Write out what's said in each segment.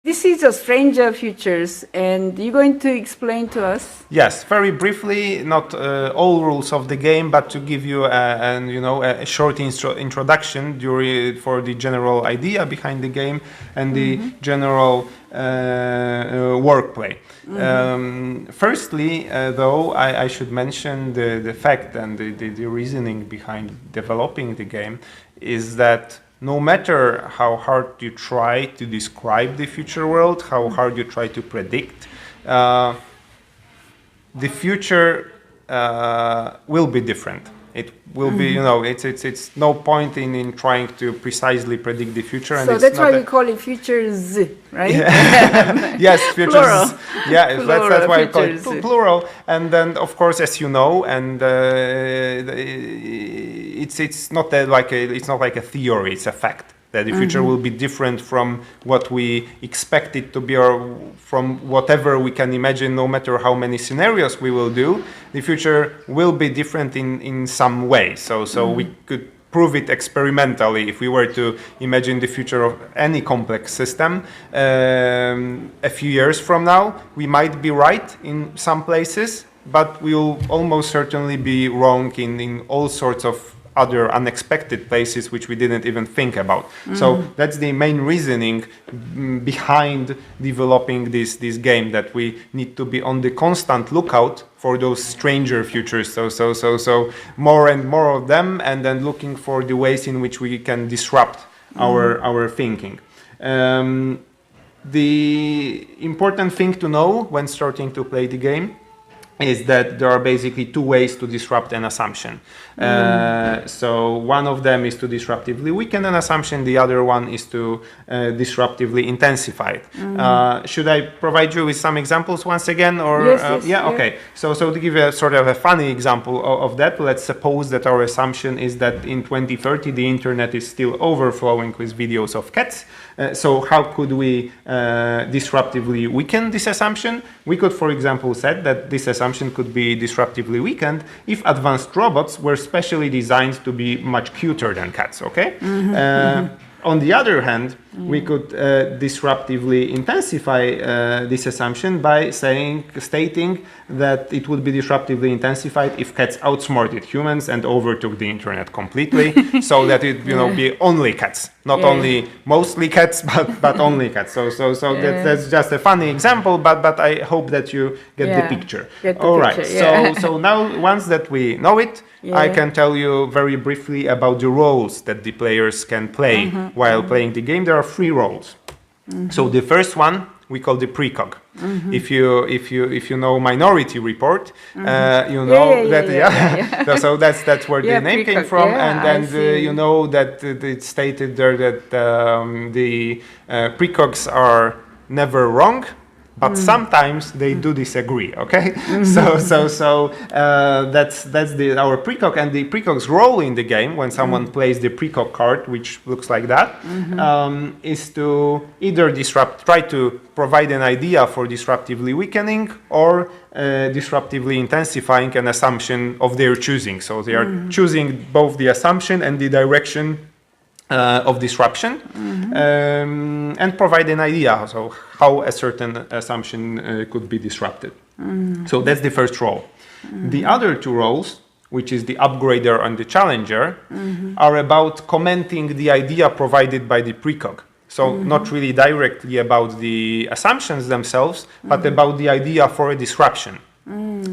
This is a Stranger Futures, and you're going to explain to us? Yes, very briefly, not all rules of the game, but to give you a short introduction for the general idea behind the game and the general workplay. Firstly, though, I should mention the fact and the reasoning behind developing the game is that no matter how hard you try to describe the future world, how hard you try to predict, the future will be different. It will be, it's no point in trying to precisely predict the future. And so that's why we call it futures, right? Yeah. Yes, futures. Plural. Yeah, Plural, that's why we call it futures. plural. And then, of course, as you know, and it's not like a theory; it's a fact that the future will be different from what we expect it to be, or from whatever we can imagine. No matter how many scenarios we will do, the future will be different in some way. So we could prove it experimentally if we were to imagine the future of any complex system. A few years from now, we might be right in some places, but we'll almost certainly be wrong in all sorts of other unexpected places which we didn't even think about. So that's the main reasoning behind developing this game, that we need to be on the constant lookout for those stranger futures. So more and more of them, and then looking for the ways in which we can disrupt our thinking. The important thing to know when starting to play the game is that there are basically two ways to disrupt an assumption. So one of them is to disruptively weaken an assumption, the other one is to disruptively intensify it. Should I provide you with some examples once again? Or yes, yeah, okay. So to give you a sort of a funny example of that, let's suppose that our assumption is that in 2030 the internet is still overflowing with videos of cats. So how could we disruptively weaken this assumption? We could, for example, say that this assumption could be disruptively weakened if advanced robots were specially designed to be much cuter than cats, okay? On the other hand, we could disruptively intensify this assumption by stating that it would be disruptively intensified if cats outsmarted humans and overtook the internet completely, so that it be only cats, not only mostly cats, but only cats. So that's just a funny example, but I hope that you get the picture. All right. So now once that we know it, I can tell you very briefly about the roles that the players can play while playing the game. There are 3 roles. So the first one we call the precog. If you know Minority Report, you know that. So that's where the name came from, and you know that it's stated there that the precogs are never wrong. But sometimes they do disagree. Okay, so that's our precog, and the precog's role in the game when someone plays the precog card, which looks like that, is to either try to provide an idea for disruptively weakening or disruptively intensifying an assumption of their choosing. So they are choosing both the assumption and the direction of disruption, and provide an idea so how a certain assumption could be disrupted. So that's the first role. The other 2 roles, which is the upgrader and the challenger, are about commenting the idea provided by the precog. So not really directly about the assumptions themselves, but about the idea for a disruption.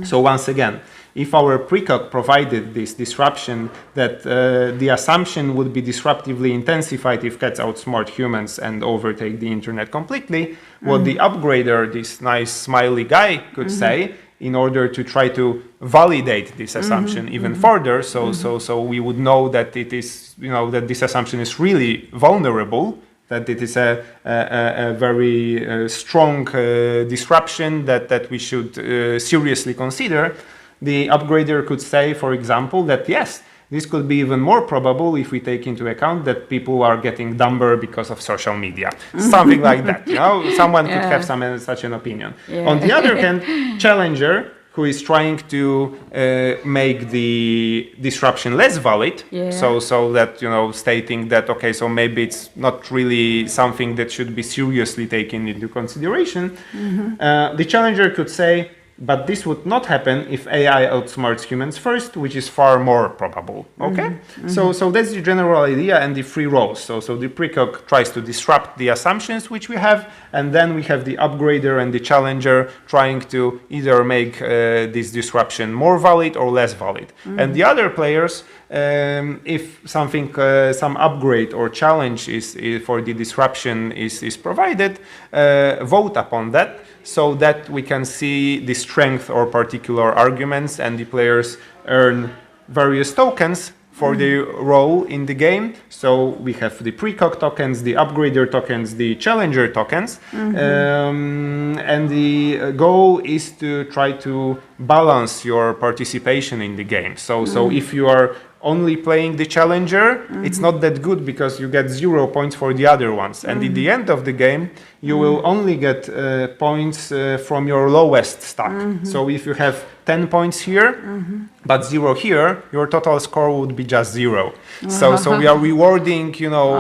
So once again, if our precog provided this disruption that the assumption would be disruptively intensified if cats outsmart humans and overtake the internet completely, what the upgrader, this nice smiley guy, could say in order to try to validate this assumption even further, so we would know that it is, that this assumption is really vulnerable, that it is a very strong disruption that we should seriously consider. The upgrader could say, for example, that yes, this could be even more probable if we take into account that people are getting dumber because of social media. Something like that, someone could have such an opinion. On the other hand, challenger who is trying to make the disruption less valid. So that, stating that, okay, so maybe it's not really something that should be seriously taken into consideration. The challenger could say, but this would not happen if AI outsmarts humans first, which is far more probable. Okay, so that's the general idea and the three roles. So the precog tries to disrupt the assumptions which we have, and then we have the upgrader and the challenger trying to either make this disruption more valid or less valid. And the other players, if something, some upgrade or challenge is for the disruption is provided, vote upon that, so that we can see the strength or particular arguments, and the players earn various tokens for their role in the game. So we have the precog tokens, the upgrader tokens, the challenger tokens, and the goal is to try to balance your participation in the game. So if you are only playing the challenger, it's not that good, because you get 0 points for the other ones. And at the end of the game, you will only get points from your lowest stack. So if you have 10 points here, but 0 here, your total score would be just 0. So we are rewarding,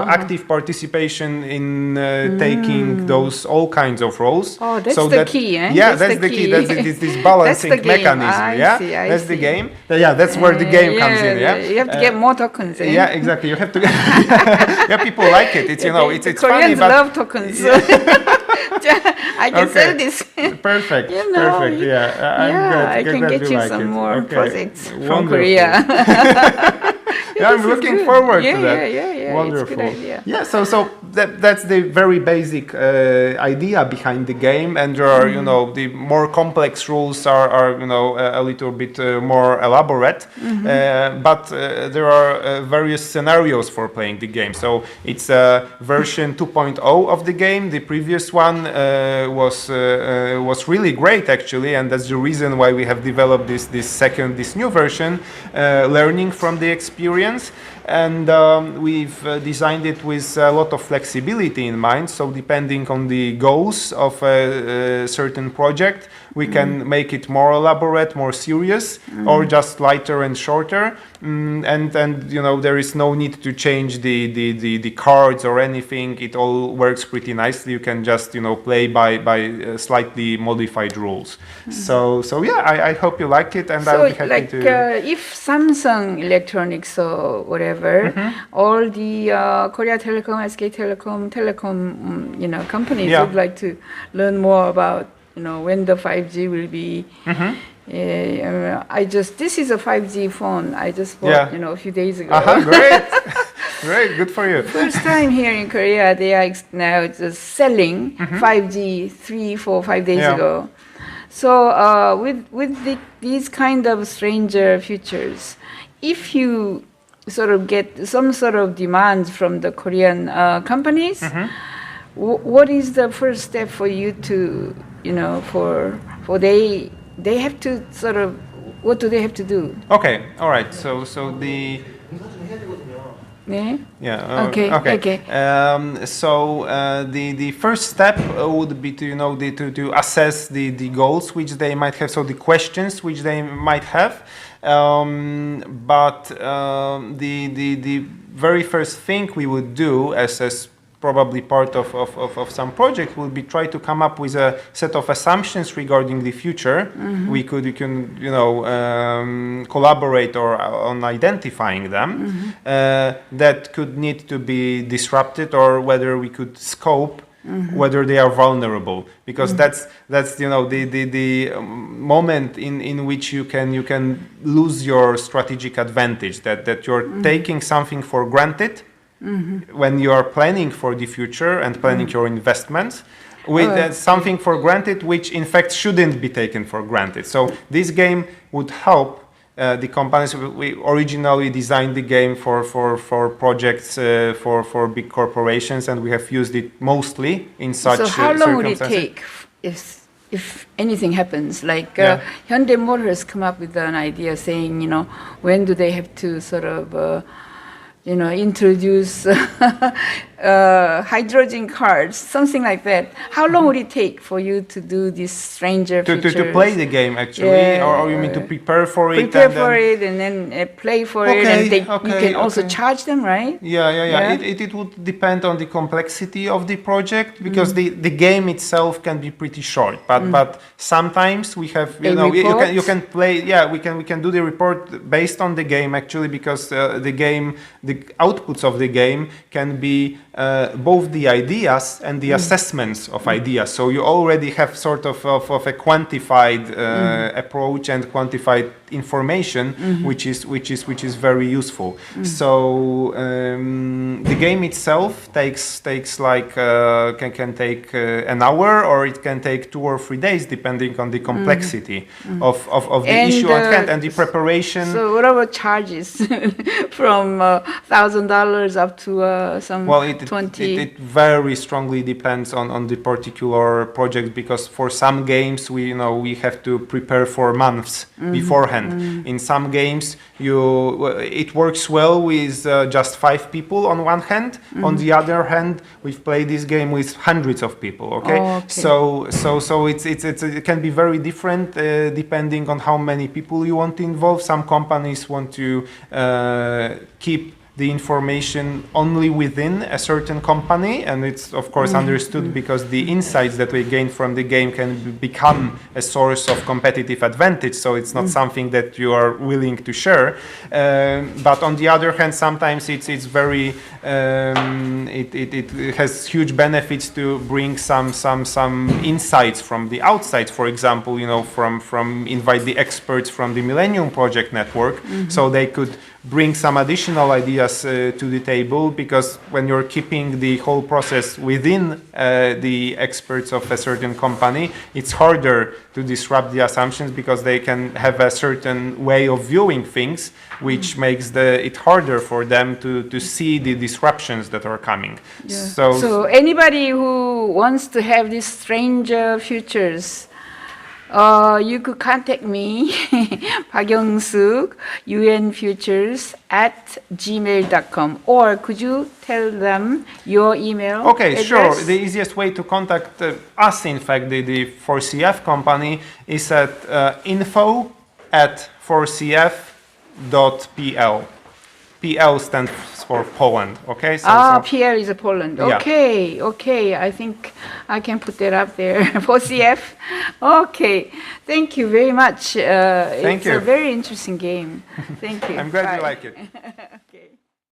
active participation in taking those all kinds of roles. Oh, that's so the key, eh? Yeah, that's the key. That's this balancing mechanism. I see, that's the see. game. Yeah, that's where the game comes in. Yeah, you have to get more tokens. Eh? Yeah, exactly. You have to. Yeah, people like it. It's it's funny, Koreans but love tokens. I can sell this. Perfect. You know, Perfect. Yeah, I can get you like some it. more Okay. projects from Wonderful. Korea. Yeah, I'm looking forward to that. Yeah. Wonderful. It's a good idea. Yeah, so that's the very basic idea behind the game, and there are the more complex rules are a little bit more elaborate, but there are various scenarios for playing the game. So it's version 2.0 of the game. The previous one was really great, actually, and that's the reason why we have developed this new version, learning from the experience. And we've designed it with a lot of flexibility in mind. So depending on the goals of a certain project, we can make it more elaborate, more serious, or just lighter and shorter. And there is no need to change the cards or anything. It all works pretty nicely. You can just play by slightly modified rules. So yeah, I hope you like it, and I'll be happy to. If Samsung Electronics or whatever, all the Korea Telecom, SK Telecom, companies would like to learn more about when the 5G will be. This is a 5G phone. I just bought a few days ago. Great. Great, good for you. First time here in Korea, they are now just selling 5G 3, 4, 5 days ago. So with these kind of stranger features, if you sort of get some sort of demands from the Korean companies, what is the first step for you to, for they have to sort of, what do they have to do? Okay, all right. So the. Yeah. Yeah. Okay. So the first step would be to to assess the goals which they might have. So the questions which they might have. But the very first thing we would do as probably part of some project would be try to come up with a set of assumptions regarding the future. We can collaborate on identifying them that could need to be disrupted, or whether we could scope whether they are vulnerable, because that's the moment in which you can lose your strategic advantage, that you're taking something for granted when you are planning for the future and planning your investments, with something for granted which in fact shouldn't be taken for granted. So this game would help the companies. We originally designed the game for projects for big corporations, and we have used it mostly in such circumstances. So how long would it take if anything happens? Like Hyundai Motors come up with an idea saying, when do they have to sort of introduce hydrogen cards, something like that. How long would it take for you to do this stranger features? To play the game, actually, or you mean to prepare for it? Prepare for it and then play for it, and you can also charge them, right? Yeah. It would depend on the complexity of the project, because the game itself can be pretty short. But sometimes we have, you can play. Yeah, we can do the report based on the game, actually, because the outputs of the game can be both the ideas and the assessments of ideas. So you already have sort of a quantified approach and quantified information, which is very useful. So the game itself takes like can take an hour, or it can take 2 or 3 days, depending on the complexity of the issue at hand and the preparation. So what about charges from $1,000 up to some 20? It very strongly depends on the particular project, because for some games we have to prepare for months beforehand. In some games it works well with just 5 people on one hand. On the other hand, we've played this game with hundreds of people. Okay. So it can be very different depending on how many people you want to involve. Some companies want to keep the information only within a certain company, and it's of course understood, because the insights that we gain from the game can become a source of competitive advantage, so it's not something that you are willing to share. But on the other hand, sometimes it's very it has huge benefits to bring some insights from the outside. For example, from invite the experts from the Millennium Project Network, so they could bring some additional ideas to the table, because when you're keeping the whole process within the experts of a certain company, it's harder to disrupt the assumptions, because they can have a certain way of viewing things, which makes it harder for them to see the disruptions that are coming. Yeah. So anybody who wants to have these stranger futures, you could contact me, 박영숙, unfutures@gmail.com. Or could you tell them your email address? Sure. The easiest way to contact us, in fact, the 4CF company, is at info@4cf.pl. PL stands for Poland, okay? PL is a Poland. Okay, yeah. Okay. I think I can put that up there. 4CF. Okay. Thank you very much. Thank you. It's a very interesting game. Thank you. I'm glad you like it.